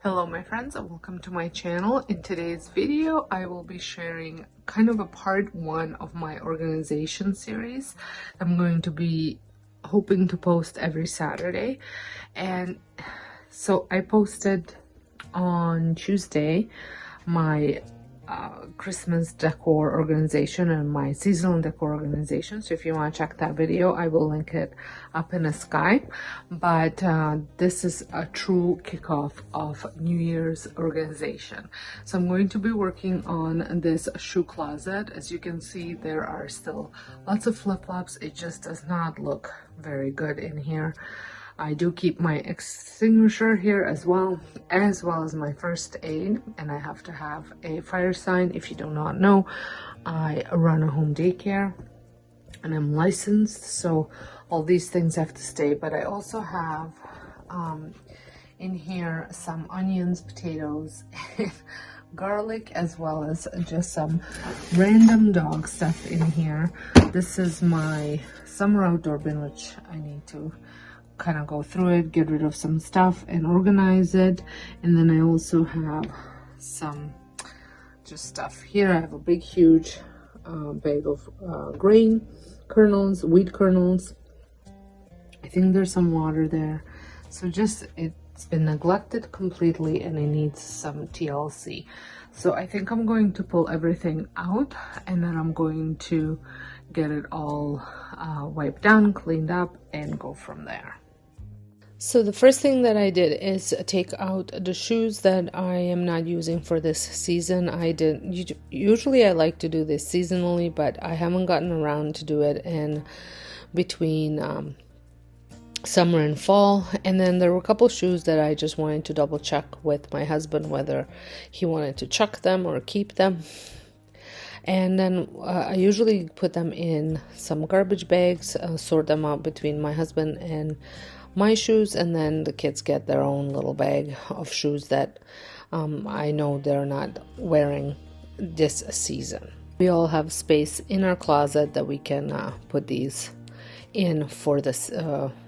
Hello my friends and welcome to my channel. In today's video I will be sharing kind of a part one of my organization series. I'm going to be hoping to post every Saturday, and so I posted on Tuesday my Christmas decor organization and my seasonal decor organization. So if you want to check that video, I will link it up in a Skype. But this is a true kickoff of New Year's organization. So I'm going to be working on this shoe closet. As you can see, there are still lots of flip-flops. It just does not look very good in here. I do keep my extinguisher here as well as my first aid, and I have to have a fire sign. If you do not know, I run a home daycare and I'm licensed, so all these things have to stay. But I also have in here some onions, potatoes, garlic, as well as just some random dog stuff in here. This is my summer outdoor bin, which I need to kind of go through it, get rid of some stuff and organize it. And then I also have some just stuff here. I have a big huge bag of grain kernels, wheat kernels. I think there's some water there. So just, it's been neglected completely and it needs some TLC. So I think I'm going to pull everything out and then I'm going to get it all wiped down, cleaned up, and go from there. So the first thing that I did is take out the shoes that I am not using for this season. Usually I like to do this seasonally, but I haven't gotten around to do it in between summer and fall. And then there were a couple shoes that I just wanted to double check with my husband whether he wanted to chuck them or keep them. And then I usually put them in some garbage bags, sort them out between my husband and my shoes, and then the kids get their own little bag of shoes that I know they're not wearing this season. We all have space in our closet that we can put these in for this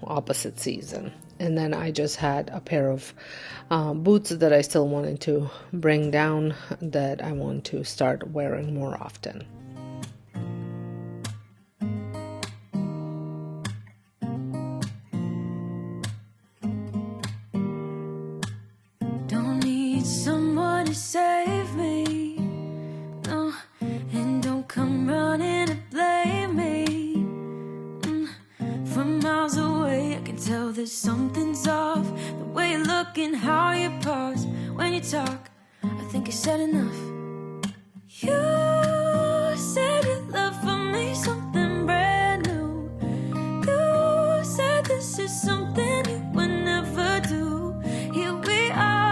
opposite season. And then I just had a pair of boots that I still wanted to bring down that I want to start wearing more often. Someone to save me, no, and don't come running to blame me. From miles away I can tell that something's off. The way you look and how you pause when you talk, I think I said enough. You said your love for me something brand new. You said this is something you would never do. Here we are,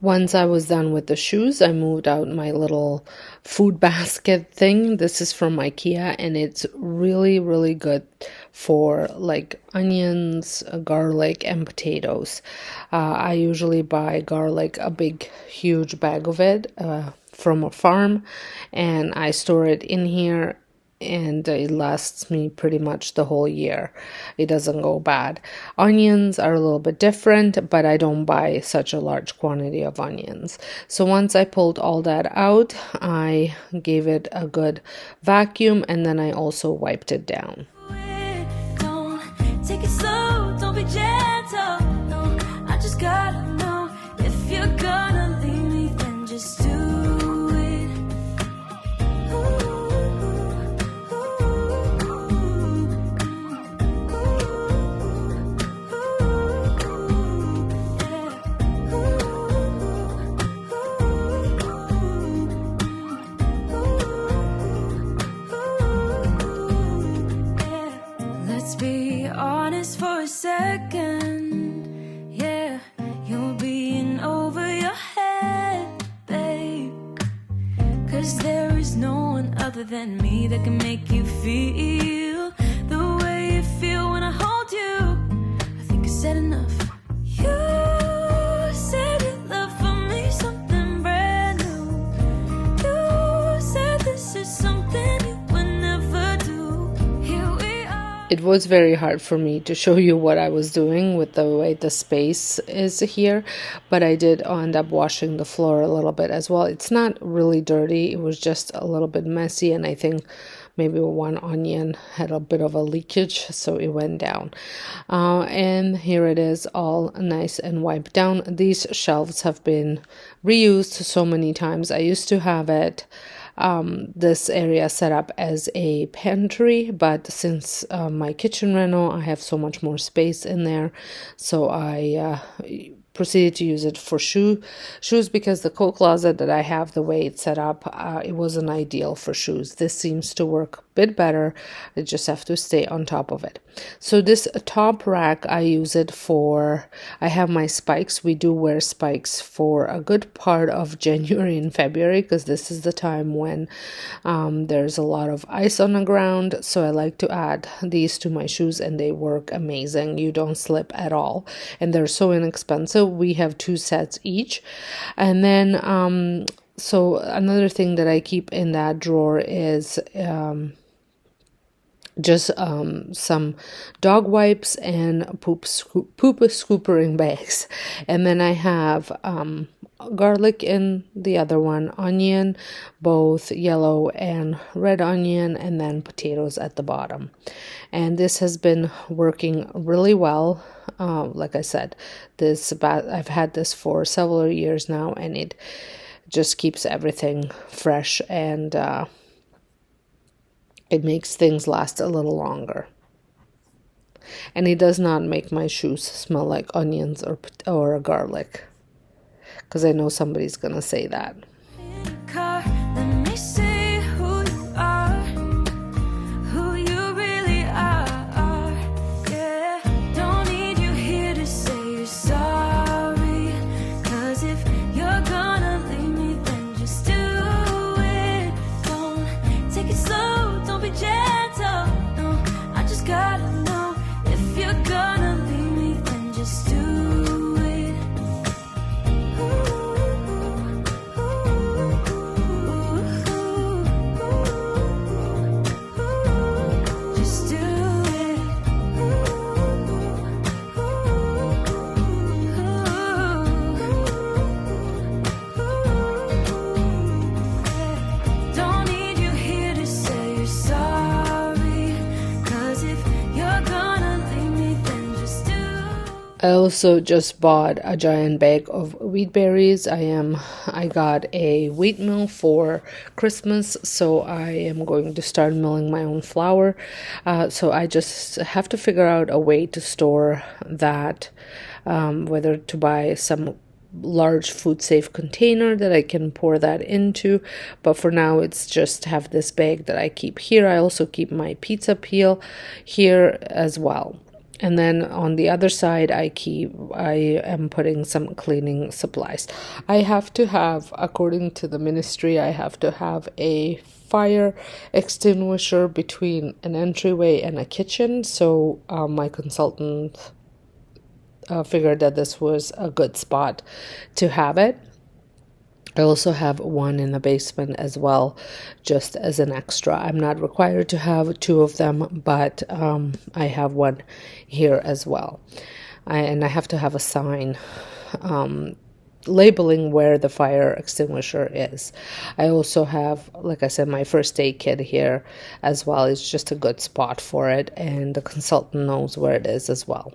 Once I was done with the shoes, I moved out my little food basket thing. This is from IKEA and it's really, really good for like onions, garlic, and potatoes. I usually buy garlic, a big, huge bag of it from a farm, and I store it in here. And it lasts me pretty much the whole year. It doesn't go bad. Onions are a little bit different, but I don't buy such a large quantity of onions. So once I pulled all that out, I gave it a good vacuum and then I also wiped it down. Don't take it slow, don't be gentle. No, I just gotta know if you're gonna leave me, then just do it. Be honest for a second, yeah, you're being over your head, babe, 'cause there is no one other than me that can make you feel the way you feel when I hold you. I think I said enough. You It was very hard for me to show you what I was doing with the way the space is here, but I did end up washing the floor a little bit as well. It's not really dirty, it was just a little bit messy, and I think maybe one onion had a bit of a leakage, so it went down. And here it is, all nice and wiped down. These shelves have been reused so many times. I used to have it this area set up as a pantry, but since my kitchen reno, I have so much more space in there, so I proceeded to use it for shoes because the coat closet that I have, the way it's set up, it wasn't ideal for shoes. This seems to work a bit better. I just have to stay on top of it. So this top rack, I use it for, I have my spikes. We do wear spikes for a good part of January and February because this is the time when there's a lot of ice on the ground. So I like to add these to my shoes and they work amazing. You don't slip at all and they're so inexpensive. We have 2 sets each. And then so another thing that I keep in that drawer is just some dog wipes and poop scoopering bags. And then I have garlic in the other one, onion, both yellow and red onion, and then potatoes at the bottom. And this has been working really well. Like I said, I've had this for several years now, and it just keeps everything fresh, and it makes things last a little longer. And it does not make my shoes smell like onions or garlic, because I know somebody's gonna say that. I also just bought a giant bag of wheat berries. I got a wheat mill for Christmas, so I am going to start milling my own flour. So I just have to figure out a way to store that, whether to buy some large food safe container that I can pour that into, but for now it's just have this bag that I keep here. I also keep my pizza peel here as well. And then on the other side, I am putting some cleaning supplies. I have to have, according to the ministry, I have to have a fire extinguisher between an entryway and a kitchen. So my consultant figured that this was a good spot to have it. I also have one in the basement as well, just as an extra. I'm not required to have 2 of them, but I have one here as well. And I have to have a sign labeling where the fire extinguisher is. I also have, like I said, my first aid kit here as well. It's just a good spot for it, and the consultant knows where it is as well.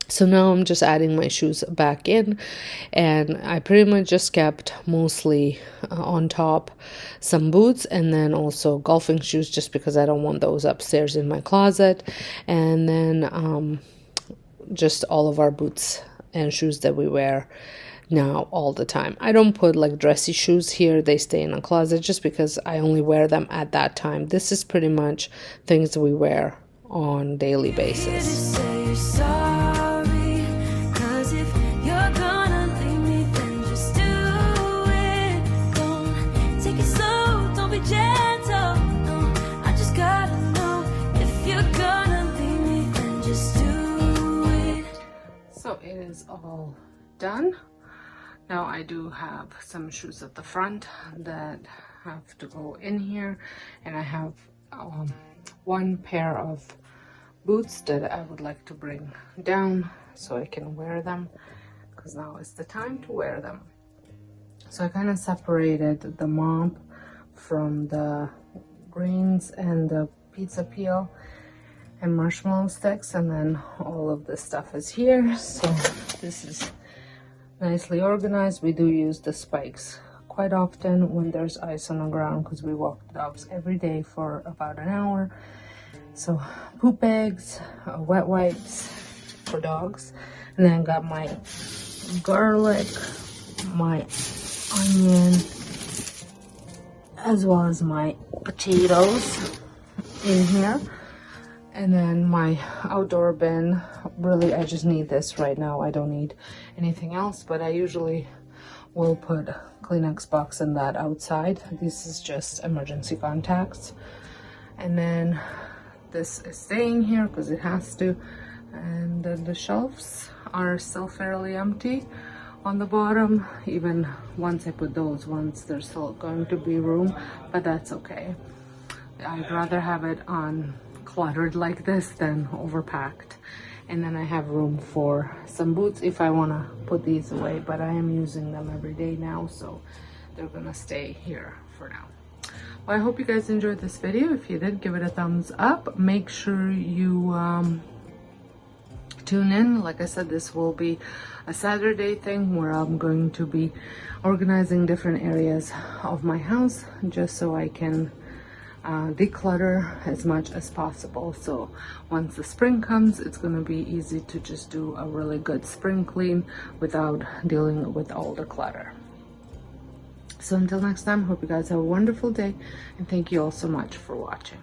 So now I'm just adding my shoes back in, and I pretty much just kept mostly on top some boots and then also golfing shoes, just because I don't want those upstairs in my closet. And then just all of our boots and shoes that we wear now all the time. I don't put like dressy shoes here. They stay in a closet just because I only wear them at that time. This is pretty much things that we wear on daily basis. So it is all done. Now I do have some shoes at the front that have to go in here, and I have one pair of boots that I would like to bring down so I can wear them, because now is the time to wear them. So I kind of separated the mop from the greens and the pizza peel and marshmallow sticks, and then all of this stuff is here. So this is nicely organized. We do use the spikes quite often when there's ice on the ground, because we walk the dogs every day for about an hour. So poop bags, wet wipes for dogs, and then got my garlic, my onion, as well as my potatoes in here. And then my outdoor bin, really I just need this right now. I don't need anything else, but I usually will put Kleenex box in that outside. This is just emergency contacts. And then this is staying here because it has to. And then the shelves are still fairly empty on the bottom. Even once I put those ones, there's still going to be room, but that's okay. I'd rather have it on cluttered like this than overpacked. And then I have room for some boots if I want to put these away, but I am using them every day now, so they're gonna stay here for now. Well, I hope you guys enjoyed this video. If you did, give it a thumbs up. Make sure you tune in. Like I said, this will be a Saturday thing where I'm going to be organizing different areas of my house just so I can declutter as much as possible. So once the spring comes, it's going to be easy to just do a really good spring clean without dealing with all the clutter. So until next time, hope you guys have a wonderful day, and thank you all so much for watching.